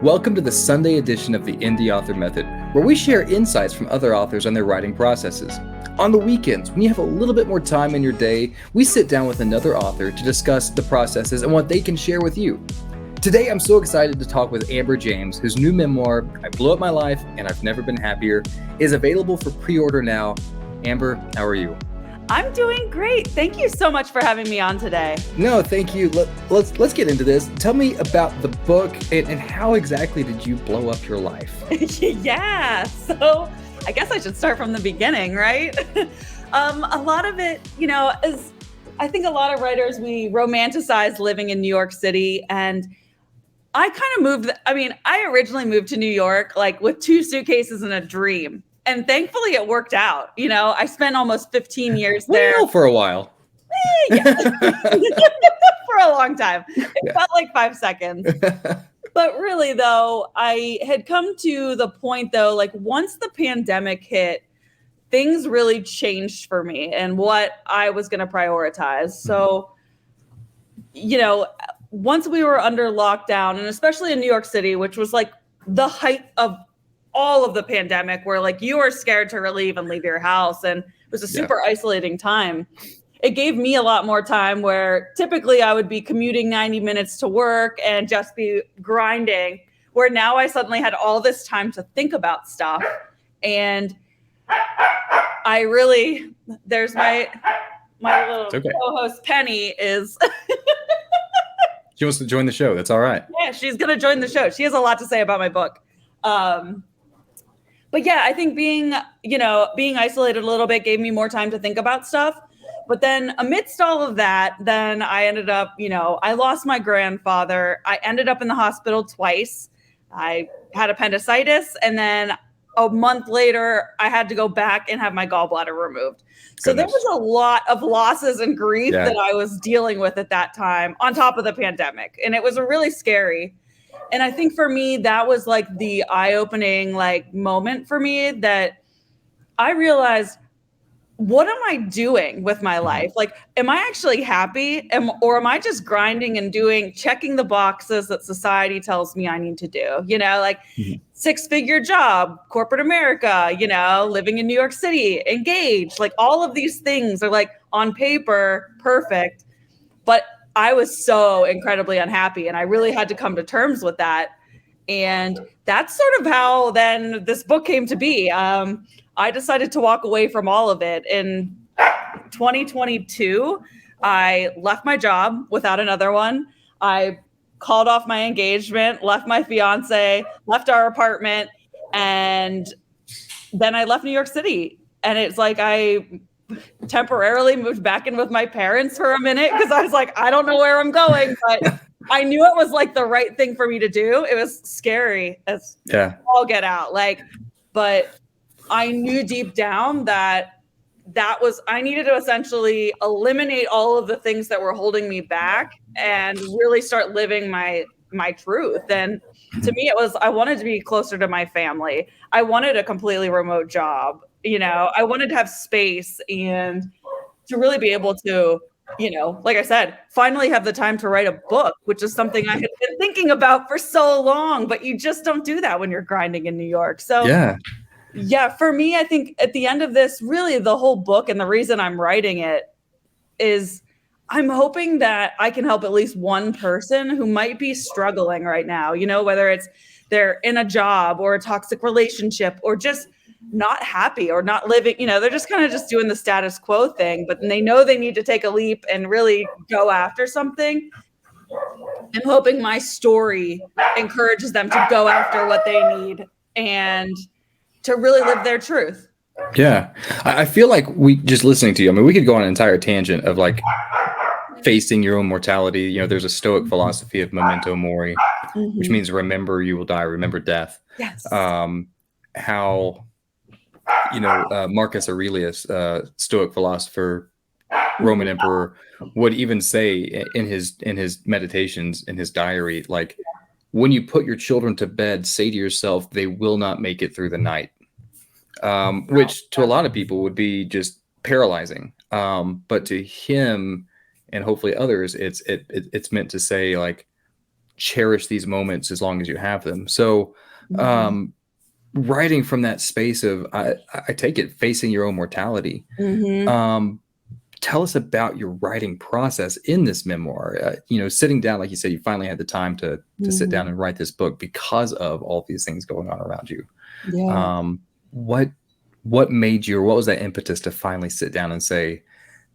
Welcome to the Sunday edition of the Indie Author Method, where we share insights from other authors on their writing processes. On the weekends, when you have a little bit more time in your day, we sit down with another author to discuss the processes and what they can share with you. Today, I'm so excited to talk with Amber James, whose new memoir, I Blew Up My Life and I've Never Been Happier, is available for pre-order now. Amber, how are you? I'm doing great. Thank you so much for having me on today. No, thank you. Let's get into this. Tell me about the book and how exactly did you blow up your life? Yeah, so I guess I should start from the beginning, right? A lot of it, is I think a lot of writers, we romanticize living in New York City. And I kind of I originally moved to New York like with 2 suitcases and a dream. And thankfully it worked out. I spent almost 15 years there. Well, for a while. Yeah. For a long time. It felt like 5 seconds. But really, though, I had come to the point, though, like once the pandemic hit, things really changed for me and what I was going to prioritize. So, once we were under lockdown, and especially in New York City, which was like the height of all of the pandemic, where like you are scared to really even leave your house, and it was a super isolating time. It gave me a lot more time where typically I would be commuting 90 minutes to work and just be grinding, where now I suddenly had all this time to think about stuff. And I really, there's my little co-host Penny is She wants to join the show. That's all right. Yeah, she's going to join the show. She has a lot to say about my book. But yeah, I think being isolated a little bit gave me more time to think about stuff. But then amidst all of that, then I ended up, I lost my grandfather. I ended up in the hospital twice. I had appendicitis. And then a month later, I had to go back and have my gallbladder removed. So there was a lot of losses and grief that I was dealing with at that time on top of the pandemic. And it was really scary. And I think for me, that was like the eye-opening like moment for me that I realized, what am I doing with my life? Like, am I actually happy? Or am I just grinding and checking the boxes that society tells me I need to do? Like 6-figure job, corporate America, living in New York City, engaged, like all of these things are like on paper, perfect. But I was so incredibly unhappy, and I really had to come to terms with that. And that's sort of how then this book came to be. I decided to walk away from all of it. In 2022, I left my job without another one. I called off my engagement, left my fiance, left our apartment, and then I left New York City. And it's like I temporarily moved back in with my parents for a minute because I was like, I don't know where I'm going, but I knew it was like the right thing for me to do. It was scary as all get out. But I knew deep down that I needed to essentially eliminate all of the things that were holding me back and really start living my truth. And to me, it was, I wanted to be closer to my family. I wanted a completely remote job. I wanted to have space and to really be able to, like I said, finally have the time to write a book, which is something I had been thinking about for so long, but you just don't do that when you're grinding in New York. So yeah, for me, I think at the end of this, really the whole book and the reason I'm writing it is I'm hoping that I can help at least one person who might be struggling right now, whether it's they're in a job or a toxic relationship or just not happy or not living, they're just kind of just doing the status quo thing, but they know they need to take a leap and really go after something. I'm hoping my story encourages them to go after what they need and to really live their truth. Yeah. I feel like just listening to you, I mean, we could go on an entire tangent of like facing your own mortality. There's a Stoic philosophy of memento mori, which means remember you will die, remember death. Yes. How Marcus Aurelius, Stoic philosopher, Roman emperor, would even say in his meditations, in his diary, like, when you put your children to bed, say to yourself, they will not make it through the night, which to a lot of people would be just paralyzing. But to him and hopefully others, it's meant to say, like, cherish these moments as long as you have them. So, Mhm. um, writing from that space of, I take it, facing your own mortality. Mhm. Um, Tell us about your writing process in this memoir. Sitting down, like you said, you finally had the time to sit down Mhm. and write this book because of all these things going on around you. Yeah. Um, what what made you, or what was that impetus to finally sit down and say,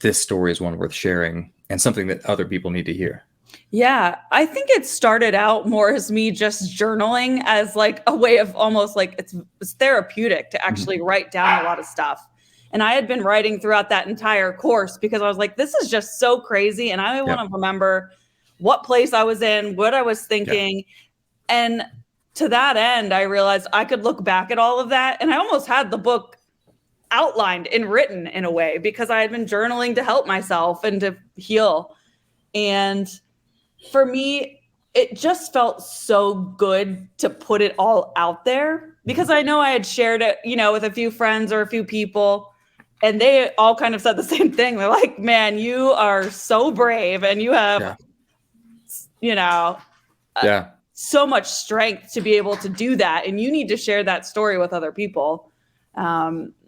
this story is one worth sharing and something that other people need to hear? Yeah, I think it started out more as me just journaling as like a way of almost like it's therapeutic to Mhm. actually write down a lot of stuff. And I had been writing throughout that entire course because I was like, this is just so crazy. And I want Yep. to remember what place I was in, what I was Yeah. thinking. And to that end, I realized I could look back at all of that. And I almost had the book outlined and written in a way because I had been journaling to help myself and to heal. And for me, it just felt so good to put it all out there Mhm. because I know I had shared it, with a few friends or a few people, and they all kind of said the same thing. They're like, man, you are so brave and you have, Yeah. you know, uh, Yeah. so much strength to be able to do that. And you need to share that story with other people.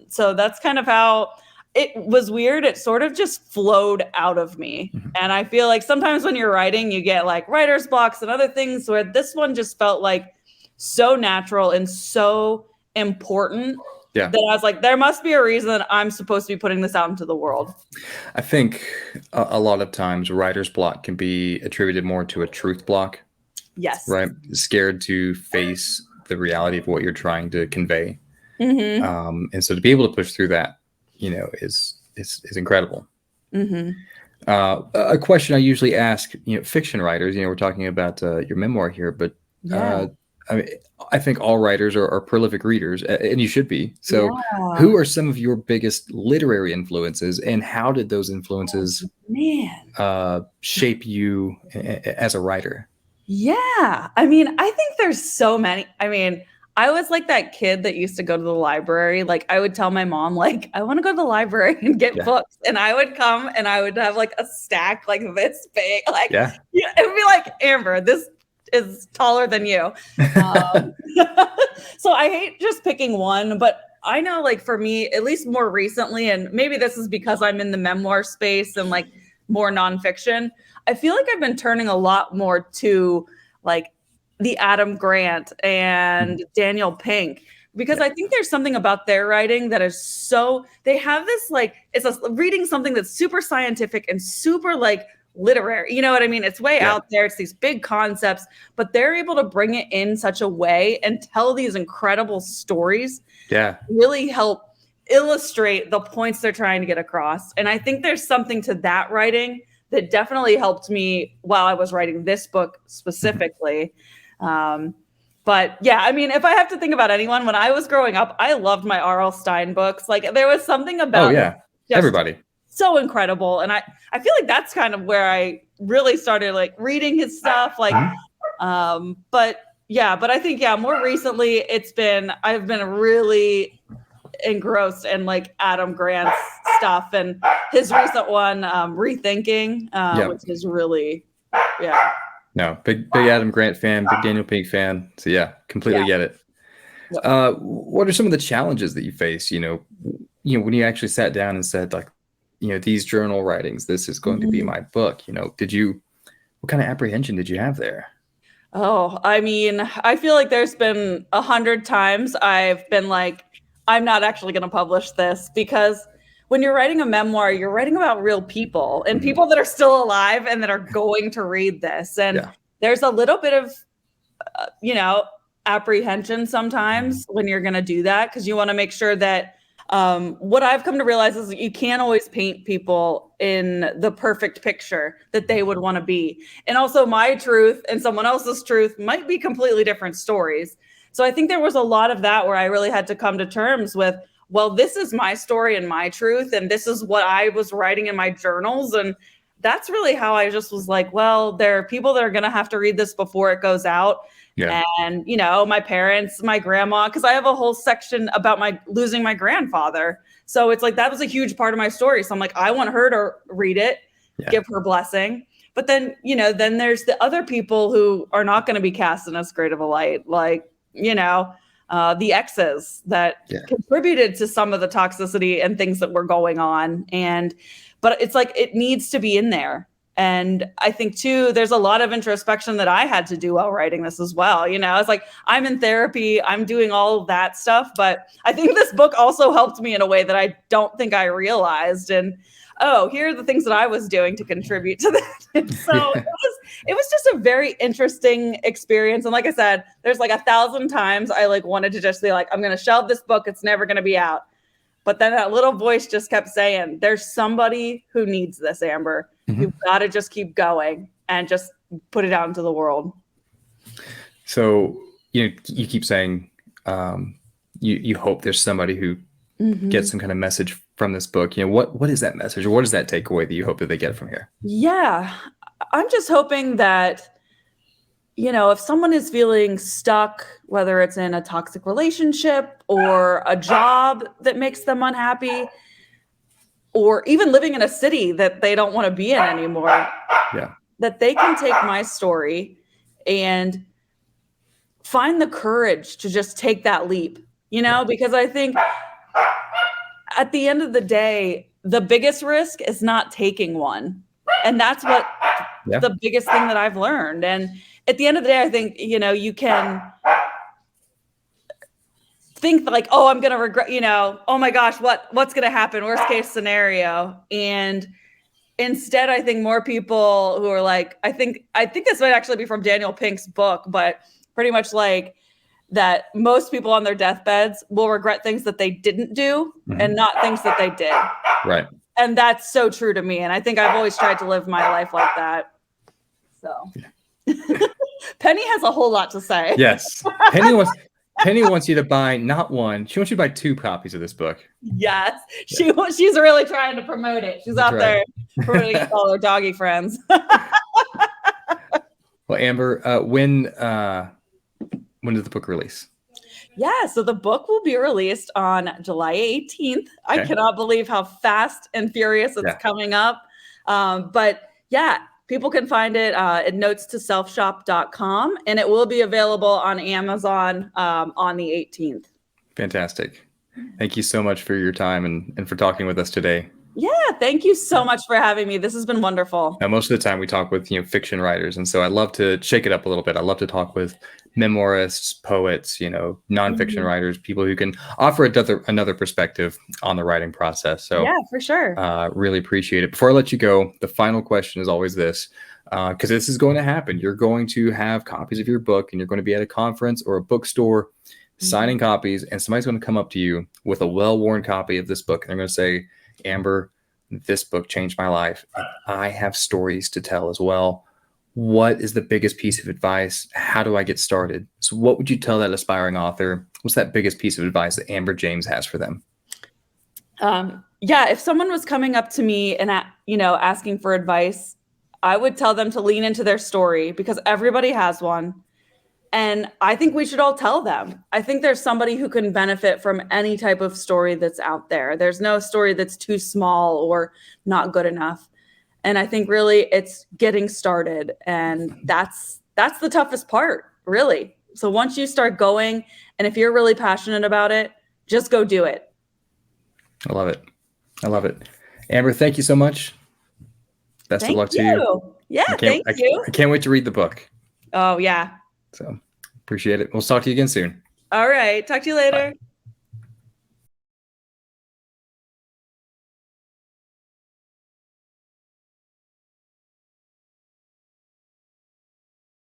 So that's kind of how it was weird. It sort of just flowed out of me. Mhm. And I feel like sometimes when you're writing, you get like writer's blocks and other things where this one just felt like so natural and so important Yeah. that I was like, there must be a reason that I'm supposed to be putting this out into the world. I think a lot of times writer's block can be attributed more to a truth block, Yes. right? Scared to face the reality of what you're trying to convey. Mm-hmm. And so to be able to push through that, is incredible. Mm-hmm. A question I usually ask, fiction writers. We're talking about your memoir here, but Yeah. uh, I mean, I think all writers are prolific readers, and you should be. So, Yeah. who are some of your biggest literary influences, and how did those influences Man. shape you as a writer? Yeah. I mean, I think there's so many. I mean, I was like that kid that used to go to the library. Like I would tell my mom, like, I want to go to the library and get Yeah, books. And I would come and I would have like a stack like this big. Like, yeah, yeah, it would be like, Amber, this is taller than you. Um, so I hate just picking one, but I know like for me, at least more recently, and maybe this is because I'm in the memoir space and like more nonfiction, I feel like I've been turning a lot more to like the Adam Grant Mhm. and Daniel Pink because Yeah, I think there's something about their writing that is so they have this like it's a reading something that's super scientific and super like literary. You know what I mean? It's way yeah, out there. It's these big concepts, but they're able to bring it in such a way and tell these incredible stories, yeah. really help illustrate the points they're trying to get across. And I think there's something to that writing that definitely helped me while I was writing this book Mhm. specifically. Um, but yeah, I mean, if I have to think about anyone, when I was growing up, I loved my R.L. Stein books. Like there was something Oh about it yeah, just everybody. so incredible. And I feel like that's kind of where I really started like reading his stuff. Like, Mhm. but yeah, but I think, yeah, more recently I've been really engrossed in like Adam Grant's stuff and his recent one, Rethinking, Yeah. which is really, yeah, No, big Adam Grant fan, big Daniel Pink fan. So yeah, yeah, completely get it. yep. What are some of the challenges that you face? When you actually sat down and said, like, these journal writings, this is going to be Mhm. my book. What kind of apprehension did you have there? Oh, I mean, I feel like there's been 100 times I've been like, I'm not actually going to publish this because when you're writing a memoir, you're writing about real people and Mhm. people that are still alive and that are going to read this. And Yeah. there's a little bit of, uh, you know, apprehension sometimes when you're going to do that because you want to make sure that what I've come to realize is that you can't always paint people in the perfect picture that they would want to be. And also, my truth and someone else's truth might be completely different stories. So I think there was a lot of that where I really had to come to terms with, well, this is my story and my truth, and this is what I was writing in my journals. And that's really how I just was like, well, there are people that are going to have to read this before it goes out. Yeah. And, my parents, my grandma, because I have a whole section about my losing my grandfather. So it's like that was a huge part of my story. So I'm like, I want her to read it, Yeah. give her blessing. But then, then there's the other people who are not going to be cast in as great of a light, like, the exes that contributed to some of the toxicity and things that were going on. But it's like, it needs to be in there. And I think too, there's a lot of introspection that I had to do while writing this as well. It's like, I'm in therapy, I'm doing all of that stuff, but I think this book also helped me in a way that I don't think I realized. And here are the things that I was doing to contribute to that. And so it was just a very interesting experience. And like I said, there's like 1,000 times I like wanted to just be like, I'm going to shelve this book. It's never going to be out. But then that little voice just kept saying, there's somebody who needs this, Amber. You've got to just keep going and just put it out into the world. So, you keep saying you hope there's somebody who gets some kind of message from this book. What is that message, or what is that takeaway that you hope that they get from here? Yeah, I'm just hoping that, if someone is feeling stuck, whether it's in a toxic relationship or a job that makes them unhappy, or even living in a city that they don't want to be in anymore, that they can take my story and find the courage to just take that leap, because I think at the end of the day, the biggest risk is not taking one. And that's what the biggest thing that I've learned. And at the end of the day, I think, you can think like, oh, I'm going to regret, oh my gosh, what's going to happen? Worst case scenario. And instead, I think more people who are like, I think this might actually be from Daniel Pink's book, but pretty much like that most people on their deathbeds will regret things that they didn't do and not things that they did. Right. And that's so true to me. And I think I've always tried to live my life like that. So Penny has a whole lot to say. Yes. Penny wants you to buy not one. She wants you to buy 2 copies of this book. Yes. She's really trying to promote it. She's out there promoting it to all her doggy friends. Well, Amber, when did the book release? Yeah, so the book will be released on July 18th. Okay. I cannot believe how fast and furious it's coming up. But yeah, people can find it at notestoselfshop.com, and it will be available on Amazon on the 18th. Fantastic. Thank you so much for your time and for talking with us today. Yeah, thank you so much for having me. This has been wonderful. Now, most of the time we talk with fiction writers, and so I love to shake it up a little bit. I love to talk with memoirists, poets, nonfiction writers, people who can offer another perspective on the writing process. So yeah, for sure. Really appreciate it. Before I let you go, the final question is always this, because this is going to happen. You're going to have copies of your book, and you're going to be at a conference or a bookstore signing copies, and somebody's going to come up to you with a well-worn copy of this book, and they're going to say, Amber, this book changed my life. I have stories to tell as well. What is the biggest piece of advice? How do I get started? So what would you tell that aspiring author? What's that biggest piece of advice that Amber James has for them? If someone was coming up to me and, asking for advice, I would tell them to lean into their story, because everybody has one. And I think we should all tell them. I think there's somebody who can benefit from any type of story that's out there. There's no story that's too small or not good enough. And I think really it's getting started. And that's the toughest part, really. So once you start going, and if you're really passionate about it, just go do it. I love it. Amber, thank you so much. Best of luck to you. Yeah, thank you. I can't wait to read the book. Oh, yeah. So appreciate it. We'll talk to you again soon. All right. Talk to you later. Bye.